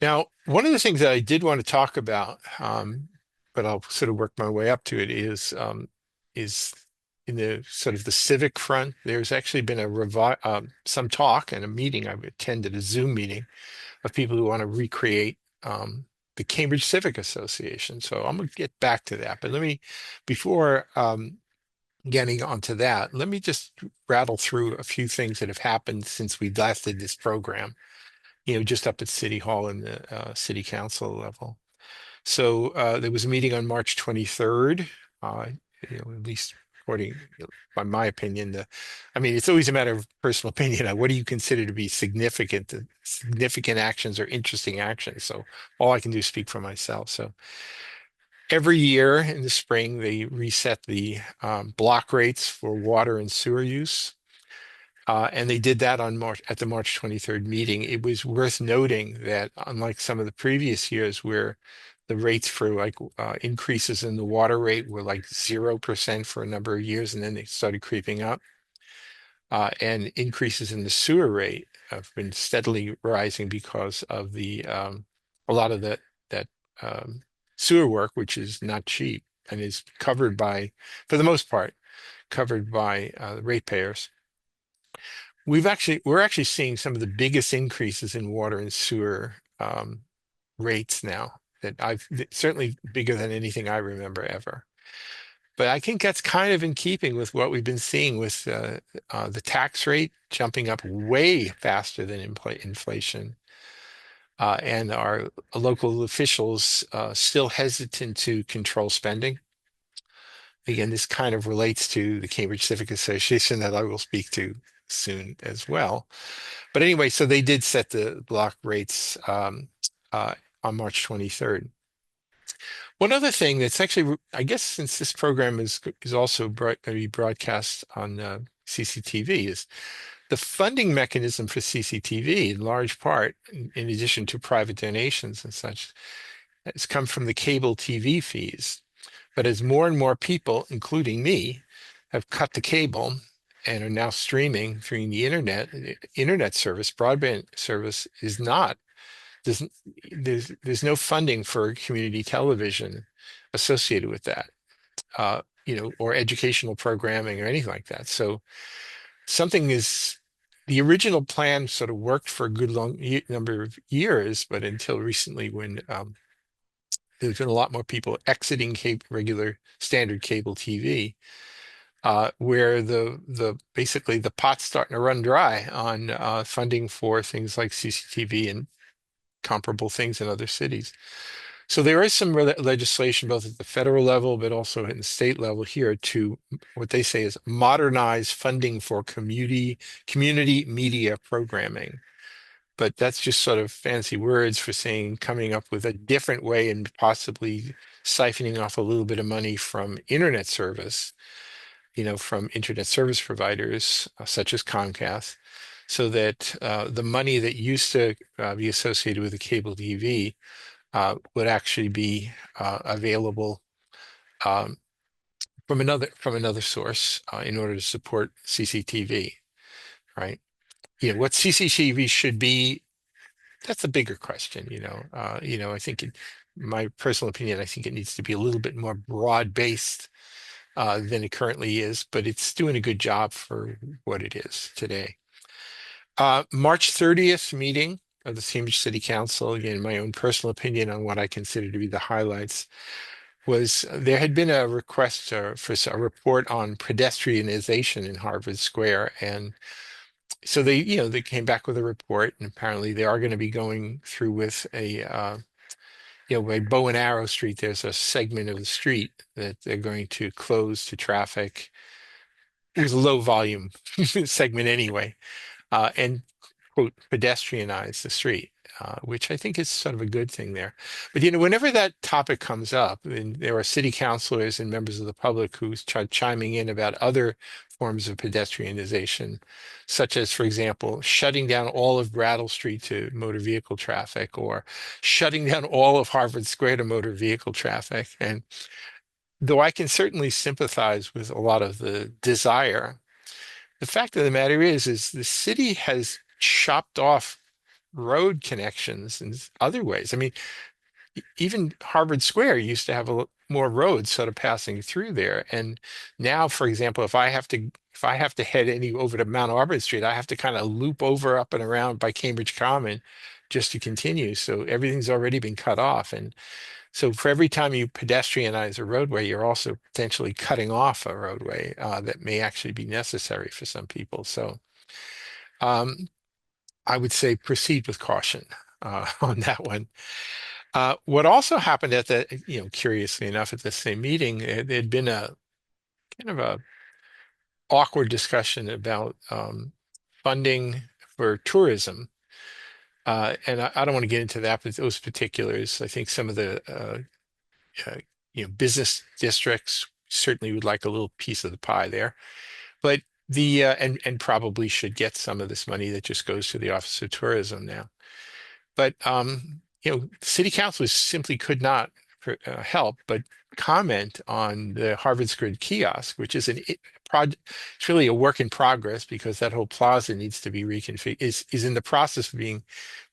Now, one of the things that I did want to talk about, but I'll sort of work my way up to it, is in the sort of the civic front. There's actually been some talk and a meeting. I've attended a Zoom meeting of people who want to recreate the Cambridge Civic Association. So I'm going to get back to that. But before getting onto that, let me just rattle through a few things that have happened since we last did this program, just up at City Hall and the City Council level. So there was a meeting on March 23rd, uh, at least according, by my opinion, I mean, it's always a matter of personal opinion. What do you consider to be significant actions or interesting actions? So all I can do is speak for myself. So every year in the spring, they reset the block rates for water and sewer use. And they did that at the March 23rd meeting. It was worth noting that unlike some of the previous years where the rates for increases in the water rate were like 0% for a number of years, and then they started creeping up, and increases in the sewer rate have been steadily rising because of a lot of that um, sewer work, which is not cheap and is covered for the most part, covered by ratepayers. We're actually seeing some of the biggest increases in water and sewer rates now certainly bigger than anything I remember ever. But I think that's kind of in keeping with what we've been seeing with the tax rate jumping up way faster than inflation, and our local officials still hesitant to control spending. Again, this kind of relates to the Cambridge Civic Association that I will speak to soon as well. But anyway, so they did set the block rates uh, on March 23rd. One other thing that's actually, I guess, since this program is also going to be broadcast on CCTV, is the funding mechanism for CCTV, in large part, in addition to private donations and such, has come from the cable TV fees. But as more and more people, including me, have cut the cable and are now streaming through the internet service, broadband service is not. There's, there's no funding for community television associated with that, or educational programming or anything like that. So something is the original plan sort of worked for a good number of years, but until recently when there's been a lot more people exiting regular standard cable TV, where the basically the pot's starting to run dry on funding for things like CCTV and comparable things in other cities. So there is some legislation both at the federal level, but also in the state level here to what they say is modernize funding for community media programming. But that's just sort of fancy words for saying coming up with a different way and possibly siphoning off a little bit of money from internet service, from internet service providers such as Comcast, so that the money that used to be associated with the cable TV would actually be available um, from another source in order to support CCTV, right? What CCTV should be, that's a bigger question, I think my personal opinion, I think it needs to be a little bit more broad-based than it currently is, but it's doing a good job for what it is today. March 30th meeting of the Cambridge City Council, again, my own personal opinion on what I consider to be the highlights, was there had been a request for a report on pedestrianization in Harvard Square. And so they came back with a report, and apparently they are going to be going through with by Bow and Arrow Street, there's a segment of the street that they're going to close to traffic. It was a low volume segment anyway, and quote, pedestrianize the street, which I think is sort of a good thing there. But whenever that topic comes up, and there are city councilors and members of the public who start chiming in about other forms of pedestrianization, such as, for example, shutting down all of Brattle Street to motor vehicle traffic, or shutting down all of Harvard Square to motor vehicle traffic. And though I can certainly sympathize with a lot of the desire, the fact of the matter is the city has chopped off road connections in other ways. I mean, even Harvard Square used to have more roads sort of passing through there. And now, for example, if I have to head any over to Mount Auburn Street, I have to kind of loop over up and around by Cambridge Common just to continue. So everything's already been cut off. And so for every time you pedestrianize a roadway, you're also potentially cutting off a roadway that may actually be necessary for some people. So um, I would say proceed with caution on that one. What also happened at curiously enough, at the same meeting, there'd been a kind of a awkward discussion about funding for tourism. And I don't want to get into that, but those particulars, I think some of the uh, business districts certainly would like a little piece of the pie there. But and probably should get some of this money that just goes to the Office of Tourism now. But city councilors simply could not help but comment on the Harvard Square kiosk, which is project. It's really a work in progress because that whole plaza needs to be reconfigured. Is in the process of being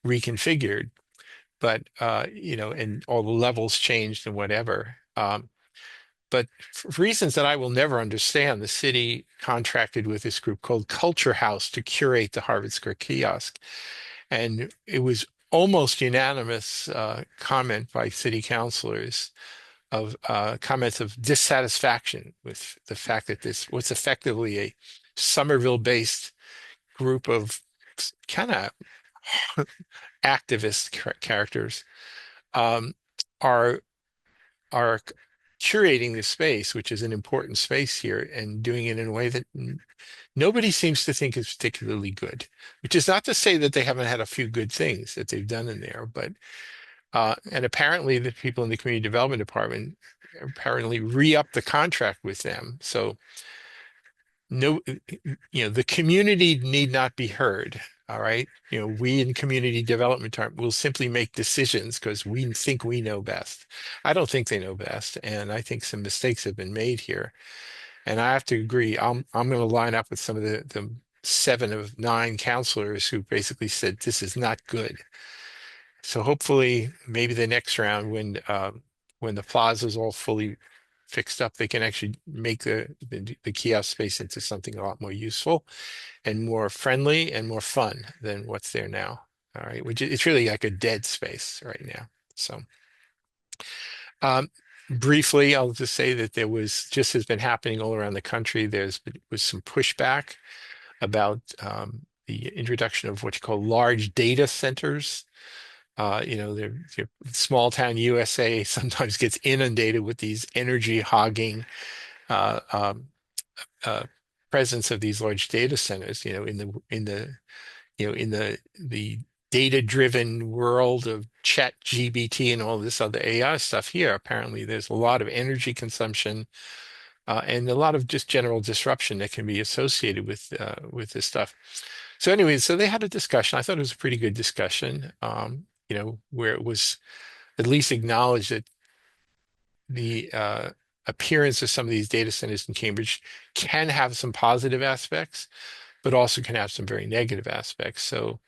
reconfigured, but and all the levels changed and whatever. But for reasons that I will never understand, the city contracted with this group called Culture House to curate the Harvard Square kiosk. And it was almost unanimous comment by city councilors of comments of dissatisfaction with the fact that this was effectively a Somerville-based group of kind of activist characters um, are are curating this space, which is an important space here, and doing it in a way that nobody seems to think is particularly good, which is not to say that they haven't had a few good things that they've done in there, but and apparently the people in the community development department apparently re-upped the contract with them. So no, the community need not be heard. All right. We in community development department will simply make decisions because we think we know best. I don't think they know best, and I think some mistakes have been made here. And I have to agree. I'm going to line up with some of the 7 of 9 counselors who basically said this is not good. So hopefully, maybe the next round, when the plaza is all fully fixed up, they can actually make the kiosk space into something a lot more useful and more friendly and more fun than what's there now. All right, which it's really like a dead space right now. So. Briefly, I'll just say that there was just has been happening all around the country. Was some pushback about the introduction of what you call large data centers. Small town USA sometimes gets inundated with these energy hogging uh, um, uh, presence of these large data centers. In the data-driven world of chat GBT and all this other AI stuff here, apparently there's a lot of energy consumption and a lot of just general disruption that can be associated with this stuff. So anyway, so they had a discussion. I thought it was a pretty good discussion, where it was at least acknowledged that the appearance of some of these data centers in Cambridge can have some positive aspects, but also can have some very negative aspects. So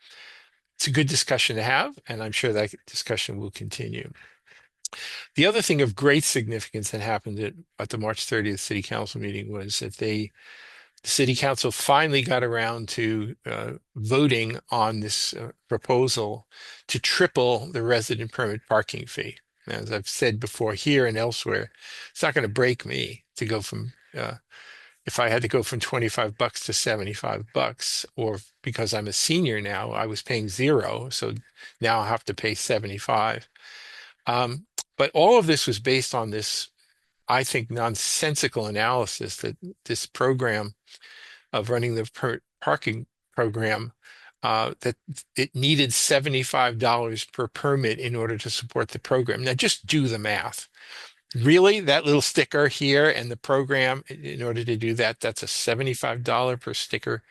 it's a good discussion to have, and I'm sure that discussion will continue. The other thing of great significance that happened at the March 30th City Council meeting was that the City Council finally got around to voting on this proposal to triple the resident permit parking fee. Now, as I've said before here and elsewhere, it's not going to break me to go from if I had to go from $25 to $75, or because I'm a senior now, I was paying 0, so now I have to pay 75. But all of this was based on this, I think, nonsensical analysis that this program of running the parking program, that it needed $75 per permit in order to support the program. Now, just do the math. Really, that little sticker here and the program, in order to do that, that's a $75 per sticker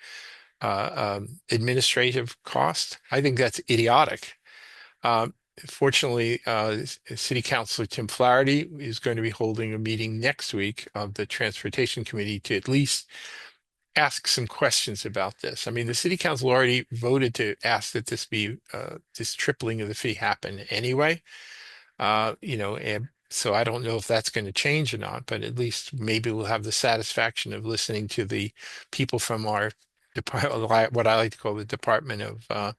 administrative cost. I think that's idiotic. Fortunately, City Councilor Tim Flaherty is going to be holding a meeting next week of the Transportation Committee to at least ask some questions about this. I mean, the city council already voted to ask that this tripling of the fee happen anyway. And so I don't know if that's going to change or not, but at least maybe we'll have the satisfaction of listening to the people from our department, what I like to call the Department of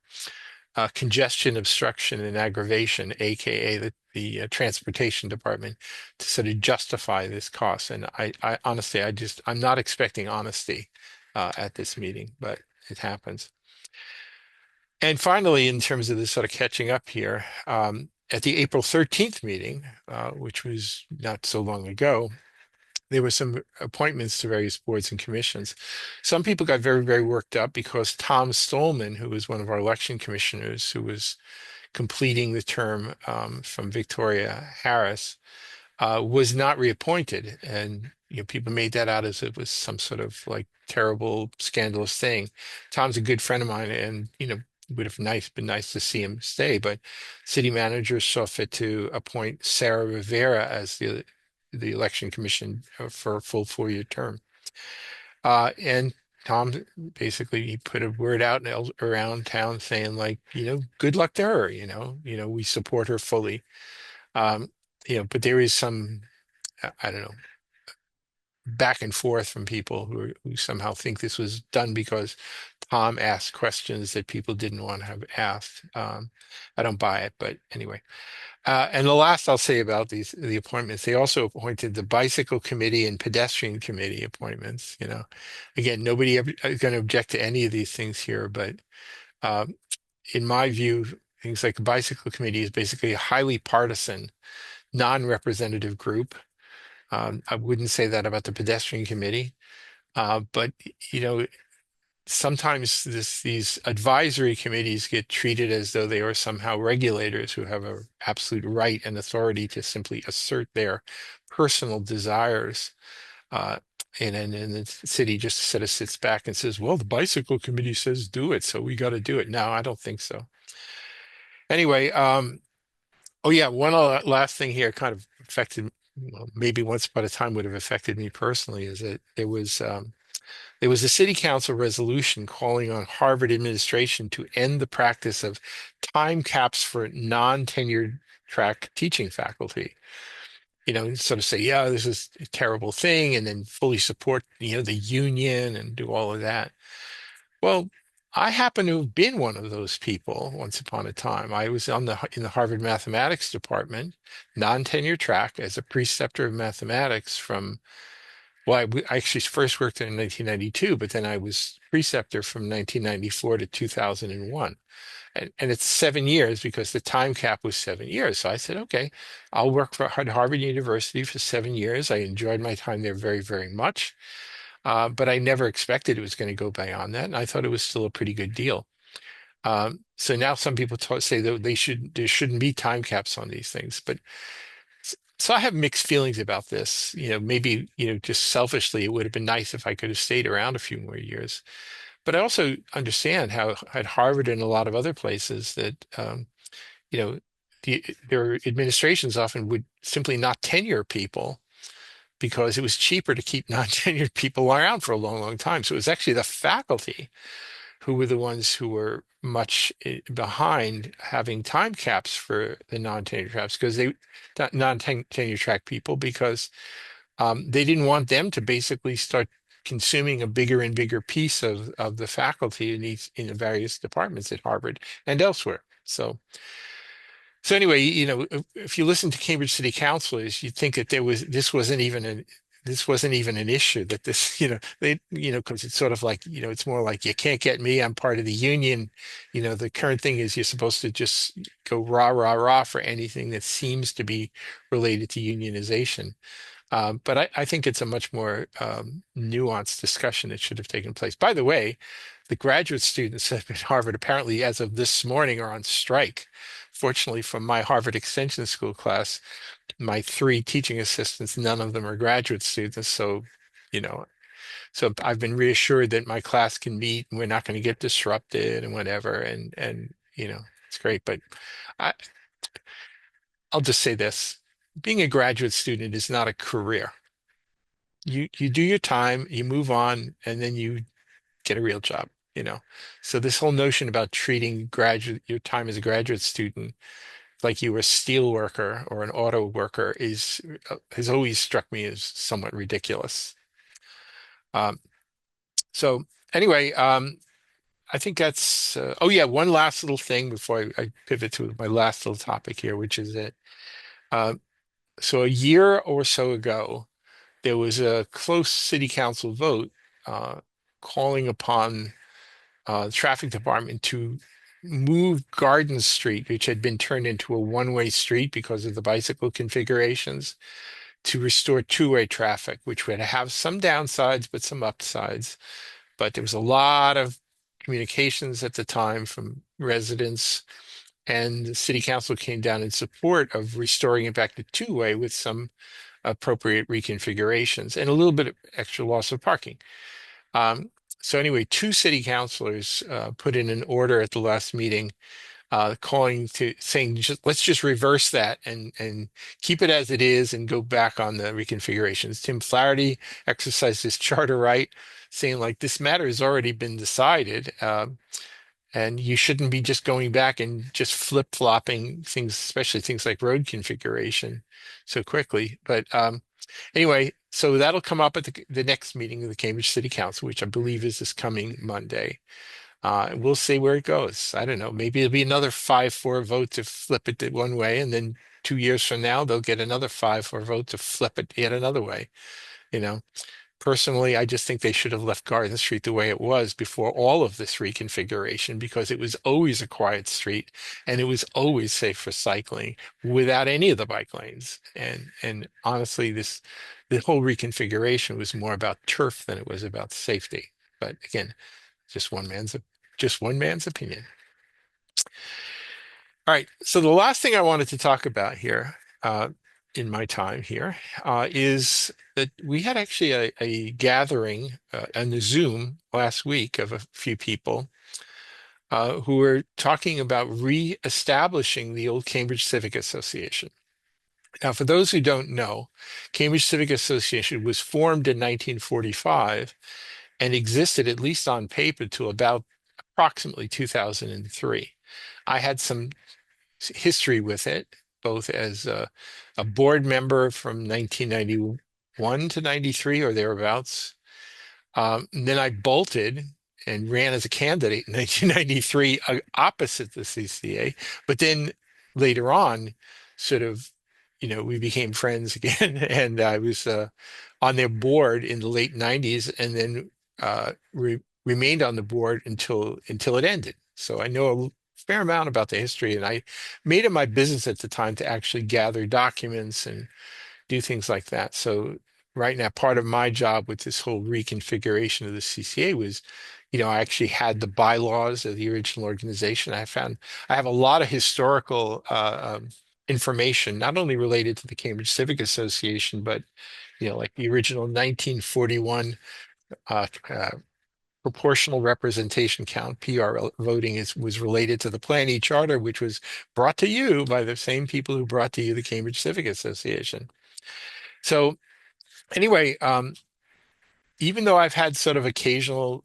Congestion, Obstruction, and Aggravation, aka the Transportation Department, to sort of justify this cost. And I honestly, I'm not expecting honesty at this meeting, but it happens. And finally, in terms of this sort of catching up here, at the April 13th meeting, which was not so long ago, there were some appointments to various boards and commissions. Some people got very, very worked up because Tom Stolman, who was one of our election commissioners, who was completing the term from Victoria Harris, was not reappointed. And people made that out as it was some sort of like terrible, scandalous thing. Tom's a good friend of mine, and would have been nice to see him stay. But city manager saw fit to appoint Sara Rivera as the election commission for a full 4-year term. And Tom basically he put a word out around town saying like, good luck to her. We support her fully. Um, but there is some, I don't know, back and forth from people who somehow think this was done because Tom asked questions that people didn't want to have asked. I don't buy it, but anyway. And the last I'll say about the appointments, they also appointed the bicycle committee and pedestrian committee appointments. Again, nobody ever is going to object to any of these things here, but um, in my view, things like the bicycle committee is basically a highly partisan, non-representative group. I wouldn't say that about the pedestrian committee, but you know, sometimes these advisory committees get treated as though they are somehow regulators who have an absolute right and authority to simply assert their personal desires. Uh, and the city just sort of sits back and says, well, the bicycle committee says do it, so we got to do it. No, I don't think so. Anyway, oh yeah, one last thing here kind of affected, well, maybe once upon a time would have affected me personally, is that there was a city council resolution calling on Harvard administration to end the practice of time caps for non-tenured track teaching faculty. Sort of say, yeah, this is a terrible thing, and then fully support, the union and do all of that. Well, I happen to have been one of those people once upon a time. I was in the Harvard mathematics department, non-tenure track as a preceptor of mathematics from, well, I actually first worked in 1992, but then I was preceptor from 1994 to 2001. And it's 7 years because the time cap was 7 years. So I said, okay, I'll work for Harvard University for 7 years. I enjoyed my time there very, very much. But I never expected it was going to go beyond that. And I thought it was still a pretty good deal. So now some people say that there shouldn't be time caps on these things. But so I have mixed feelings about this. Maybe, just selfishly, it would have been nice if I could have stayed around a few more years. But I also understand how at Harvard and a lot of other places that, you know, their administrations often would simply not tenure people because it was cheaper to keep non-tenured people around for a long, long time. So it was actually the faculty who were the ones who were much behind having time caps for the non-tenure tracks because non-tenure track people because they didn't want them to basically start consuming a bigger and bigger piece of the faculty in the various departments at Harvard and elsewhere. So anyway, if you listen to Cambridge City councilors, you'd think that this wasn't even an issue that this, because it's sort of like, it's more like you can't get me, I'm part of the union. The current thing is you're supposed to just go rah, rah, rah for anything that seems to be related to unionization. But I think it's a much more nuanced discussion that should have taken place. By the way, the graduate students at Harvard apparently, as of this morning, are on strike. Fortunately, from my Harvard Extension School class, my 3 teaching assistants, none of them are graduate students. You know, so I've been reassured that my class can meet and we're not going to get disrupted and whatever. And it's great. But I, I'll just say this. Being a graduate student is not a career. you do your time, you move on, and then you get a real job, you know. So this whole notion about treating graduate your time as a graduate student like you were a steel worker or an auto worker is has always struck me as somewhat ridiculous. Um, so anyway, I think that's oh yeah, one last little thing before I pivot to my last little topic here, which is that uh, so a year or so ago, there was a close city council vote uh, calling upon the traffic department to move Garden Street, which had been turned into a one-way street because of the bicycle configurations, to restore two-way traffic, which would have some downsides but some upsides. But there was a lot of communications at the time from residents, and the city council came down in support of restoring it back to two-way with some appropriate reconfigurations and a little bit of extra loss of parking. Um, so anyway, two city councilors put in an order at the last meeting calling to saying let's just reverse that and keep it as it is and go back on the reconfigurations. Tim Flaherty exercised his charter right, saying like this matter has already been decided, and you shouldn't be just going back and just flip-flopping things, especially things like road configuration, so quickly. But anyway, so that'll come up at the next meeting of the Cambridge City Council, which I believe is this coming Monday. We'll see where it goes. I don't know. Maybe it'll be another 5-4 vote to flip it one way, and then 2 years from now they'll get another 5-4 vote to flip it yet another way. You know, personally, I just think they should have left Garden Street the way it was before all of this reconfiguration, because it was always a quiet street and it was always safe for cycling without any of the bike lanes. And honestly, the whole reconfiguration was more about turf than it was about safety. But again, just one man's just one man's opinion. All right. So the last thing I wanted to talk about here, in my time here, is that we had actually a gathering on the Zoom last week of a few people who were talking about re-establishing the old Cambridge Civic Association. Now, for those who don't know, Cambridge Civic Association was formed in 1945 and existed, at least on paper, till about approximately 2003. I had some history with it, both as a board member from 1991 to 93 or thereabouts. And then I bolted and ran as a candidate in 1993 opposite the CCA. But then later on, sort of, we became friends again. And I was on their board in the late 90s and then remained on the board until it ended. So I know a fair amount about the history, and I made it my business at the time to actually gather documents and do things like that. So right now, part of my job with this whole reconfiguration of the CCA was, I actually had the bylaws of the original organization. I have a lot of historical information, not only related to the Cambridge Civic Association, but like the original 1941 uh, uh, proportional representation count, PR voting was related to the Planning Charter, which was brought to you by the same people who brought to you the Cambridge Civic Association. So anyway, even though I've had sort of occasional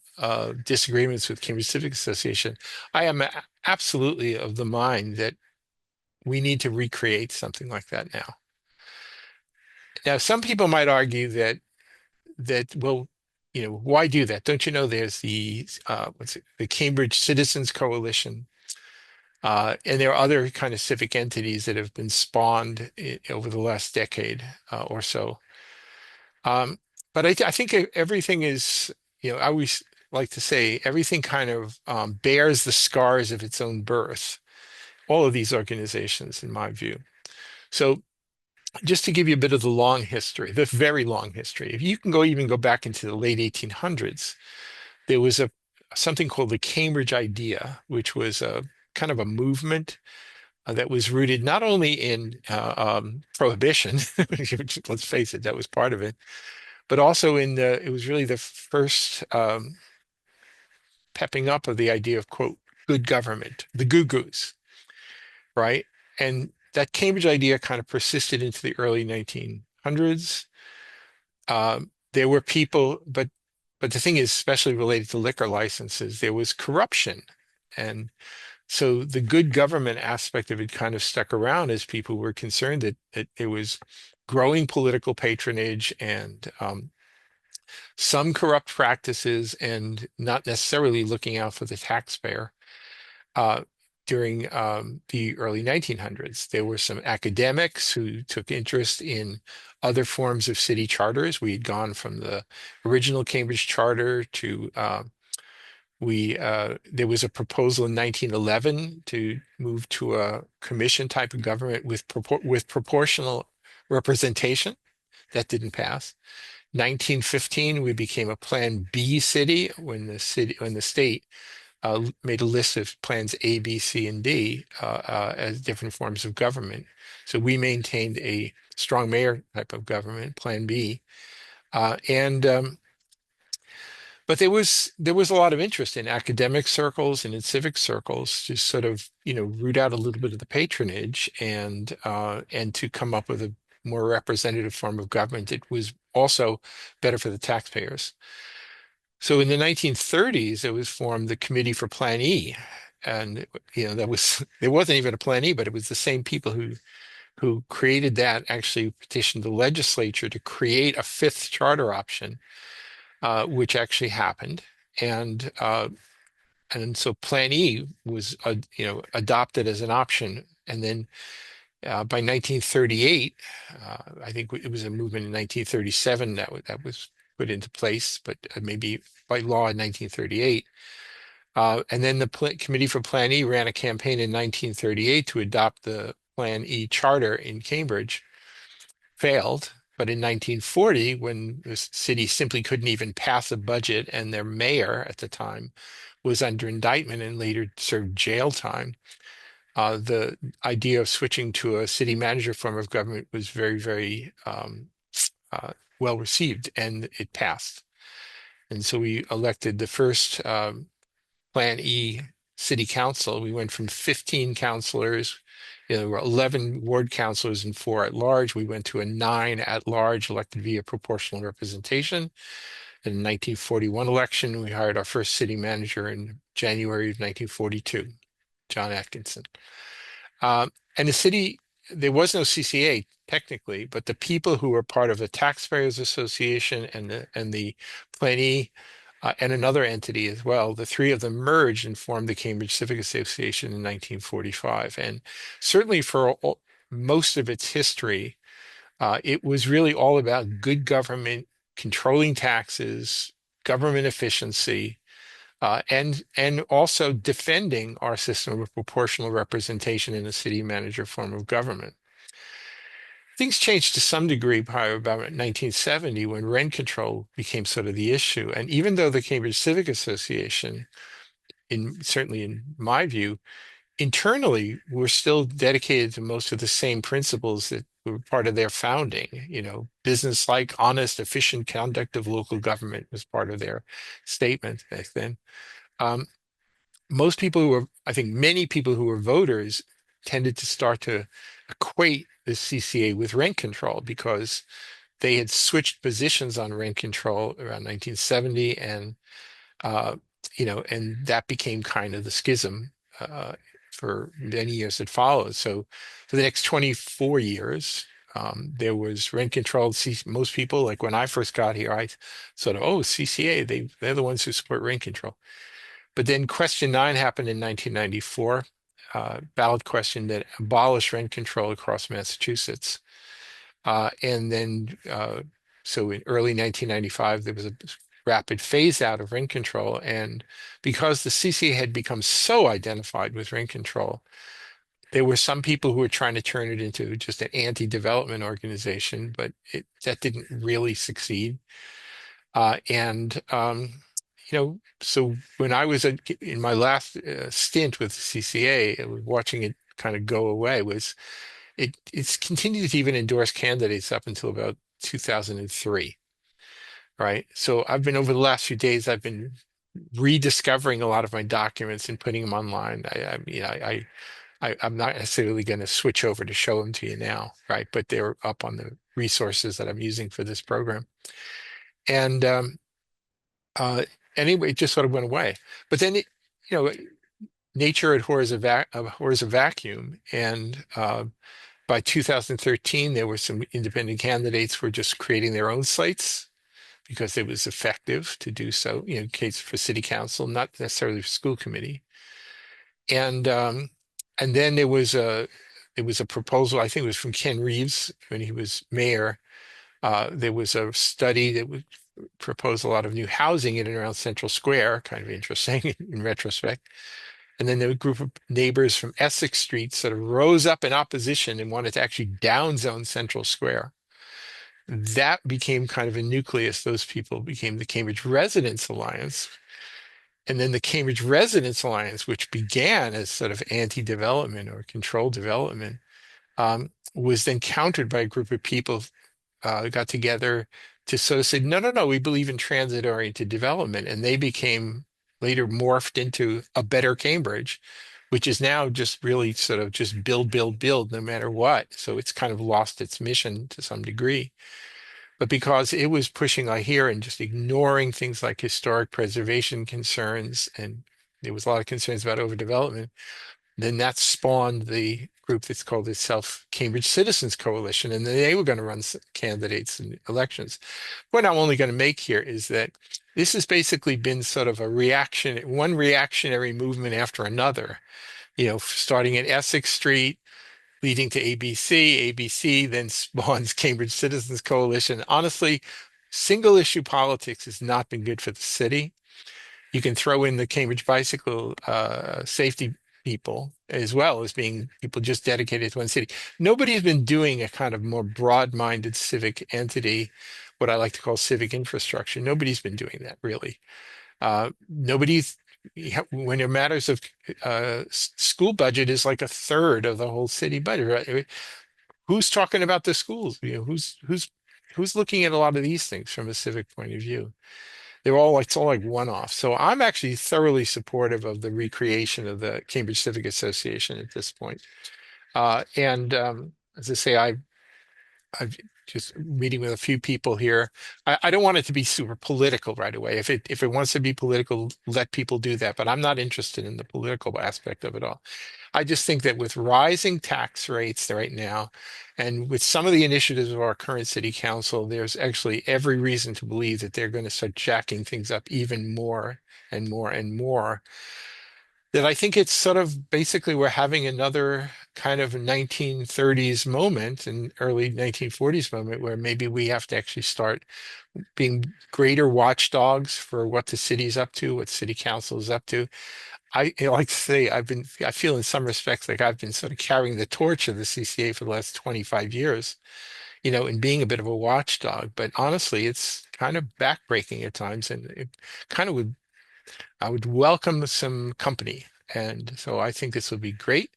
disagreements with Cambridge Civic Association, I am absolutely of the mind that we need to recreate something like that now. Now, some people might argue that well, why do that? Don't you know there's the the Cambridge Citizens Coalition, and there are other kind of civic entities that have been spawned over the last decade or so. Um, but I think everything is, I always like to say everything kind of bears the scars of its own birth. All of these organizations, in my view. So just to give you a bit of the long history, the very long history, if you can even go back into the late 1800s, there was something called the Cambridge Idea, which was a kind of a movement that was rooted not only in prohibition, let's face it, that was part of it, but also it was really the first pepping up of the idea of, quote, good government, the goo-goos, right? And that Cambridge Idea kind of persisted into the early 1900s. there were people, but the thing is, especially related to liquor licenses, there was corruption. And so the good government aspect of it kind of stuck around as people were concerned that it was growing political patronage and some corrupt practices and not necessarily looking out for the taxpayer. Uh, During the early 1900s, there were some academics who took interest in other forms of city charters. We had gone from the original Cambridge Charter to there was a proposal in 1911 to move to a commission type of government with proportional representation. That didn't pass. 1915, we became a Plan B city when the state made a list of plans A, B, C, and D as different forms of government. So we maintained a strong mayor type of government, Plan B, and but there was a lot of interest in academic circles and in civic circles to sort of root out a little bit of the patronage and to come up with a more representative form of government that was also better for the taxpayers. So in the 1930s, it was formed the Committee for Plan E, and that was there wasn't even a Plan E, but it was the same people who created that actually petitioned the legislature to create a fifth charter option, which actually happened, and so Plan E was adopted as an option, and then by 1938, I think it was a movement in 1937 that was put into place, but maybe by law in 1938. And then the Committee for Plan E ran a campaign in 1938 to adopt the Plan E charter in Cambridge, failed. But in 1940, when the city simply couldn't even pass a budget and their mayor at the time was under indictment and later served jail time, the idea of switching to a city manager form of government was very, very well received, and it passed. And so we elected the first Plan E city council. We went from 15 councilors, there were 11 ward councilors and 4 at large. We went to a 9 at large elected via proportional representation. In the 1941 election, we hired our first city manager in January of 1942, John Atkinson. And the city, there was no CCA technically, but the people who were part of the Taxpayers Association and the Plan E and another entity as well, the three of them merged and formed the Cambridge Civic Association in 1945. And certainly for most of its history, it was really all about good government, controlling taxes, government efficiency, and also defending our system of proportional representation in a city manager form of government. Things changed to some degree probably about 1970 when rent control became sort of the issue. And even though the Cambridge Civic Association, certainly in my view, internally we're still dedicated to most of the same principles that were part of their founding. Business-like, honest, efficient conduct of local government was part of their statement back then. Most people I think many people who were voters tended to start to equate the CCA with rent control because they had switched positions on rent control around 1970, and and that became kind of the schism for many years that followed. So for the next 24 years, there was rent control. Most people, like when I first got here, I sort of, CCA, they're the ones who support rent control. But then question 9 happened in 1994, ballot question that abolished rent control across Massachusetts. And then, so in early 1995, there was a rapid phase out of rent control. And because the CCA had become so identified with rent control, there were some people who were trying to turn it into just an anti-development organization, but that didn't really succeed. So when I was in my last stint with CCA, watching it kind of go away, it's continued to even endorse candidates up until about 2003, right? So over the last few days, I've been rediscovering a lot of my documents and putting them online. I'm not necessarily going to switch over to show them to you now, right? But they're up on the resources that I'm using for this program. And uh, anyway, it just sort of went away. But then, you know, nature abhors a vacuum, and by 2013, there were some independent candidates who were just creating their own sites because it was effective to do so, in case for city council, not necessarily for school committee. And then there was a proposal, I think it was from Ken Reeves when he was mayor. There was a study that would propose a lot of new housing in and around Central Square, kind of interesting in retrospect. And then a group of neighbors from Essex Street sort of rose up in opposition and wanted to actually downzone Central Square. That became kind of a nucleus. Those people became the Cambridge Residents Alliance. And then the Cambridge Residents Alliance, which began as sort of anti-development or controlled development, was then countered by a group of people got together to sort of say, no, no, no, we believe in transit-oriented development. And they became later morphed into a better Cambridge, which is now just really sort of just build, build, build, no matter what. So it's kind of lost its mission to some degree. But because it was pushing I hear and just ignoring things like historic preservation concerns, and there was a lot of concerns about overdevelopment, then that spawned the group that's called itself Cambridge Citizens Coalition, and they were going to run candidates in elections. What I'm only going to make here is that this has basically been sort of a reaction, one reactionary movement after another, starting at Essex Street, leading to ABC. ABC then spawns Cambridge Citizens Coalition. Honestly, single issue politics has not been good for the city. You can throw in the Cambridge bicycle safety people as well as being people just dedicated to one city. Nobody's been doing a kind of more broad-minded civic entity, what I like to call civic infrastructure. Nobody's been doing that really. Nobody's when it matters of school budget is like a third of the whole city budget, right? Who's talking about the schools? Who's looking at a lot of these things from a civic point of view? They're all like, it's all like one-off. So I'm actually thoroughly supportive of the recreation of the Cambridge Civic Association at this point. And as I say, I've just meeting with a few people here. I don't want it to be super political right away. If it wants to be political, let people do that. But I'm not interested in the political aspect of it all. I just think that with rising tax rates right now, and with some of the initiatives of our current city council, there's actually every reason to believe that they're going to start jacking things up even more and more and more. That I think it's sort of basically we're having another kind of 1930s moment and early 1940s moment where maybe we have to actually start being greater watchdogs for what the city's up to, what city council is up to. I like to say I feel in some respects like I've been sort of carrying the torch of the CCA for the last 25 years, and being a bit of a watchdog. But honestly, it's kind of backbreaking at times, and it kind of I would welcome some company. And so I think this would be great.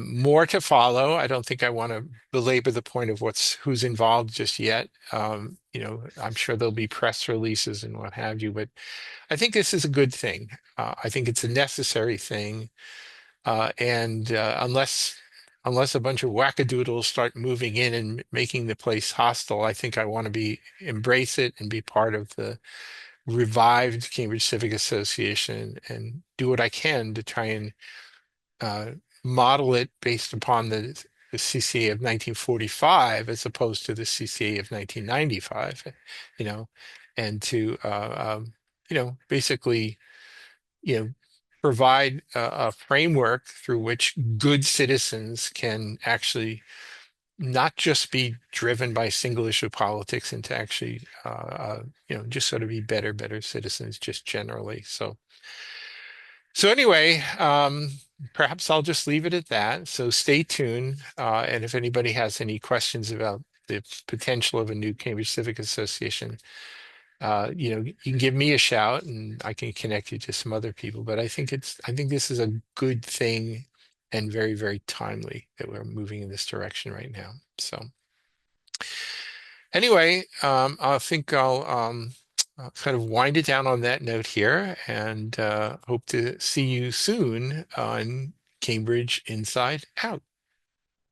More to follow. I don't think I want to belabor the point of who's involved just yet. I'm sure there'll be press releases and what have you, but I think this is a good thing. I think it's a necessary thing. And unless a bunch of wackadoodles start moving in and making the place hostile, I think I want to embrace it and be part of the revived Cambridge Civic Association and do what I can to try and uh, model it based upon the CCA of 1945 as opposed to the CCA of 1995, you know, and to basically you know provide a framework through which good citizens can actually not just be driven by single issue politics and to actually just sort of be better citizens just generally. So anyway, perhaps I'll just leave it at that. So stay tuned. And if anybody has any questions about the potential of a new Cambridge Civic Association, you can give me a shout and I can connect you to some other people. But I think this is a good thing and very, very timely that we're moving in this direction right now. So anyway, I think I'll kind of wind it down on that note here and hope to see you soon on Cambridge Inside Out.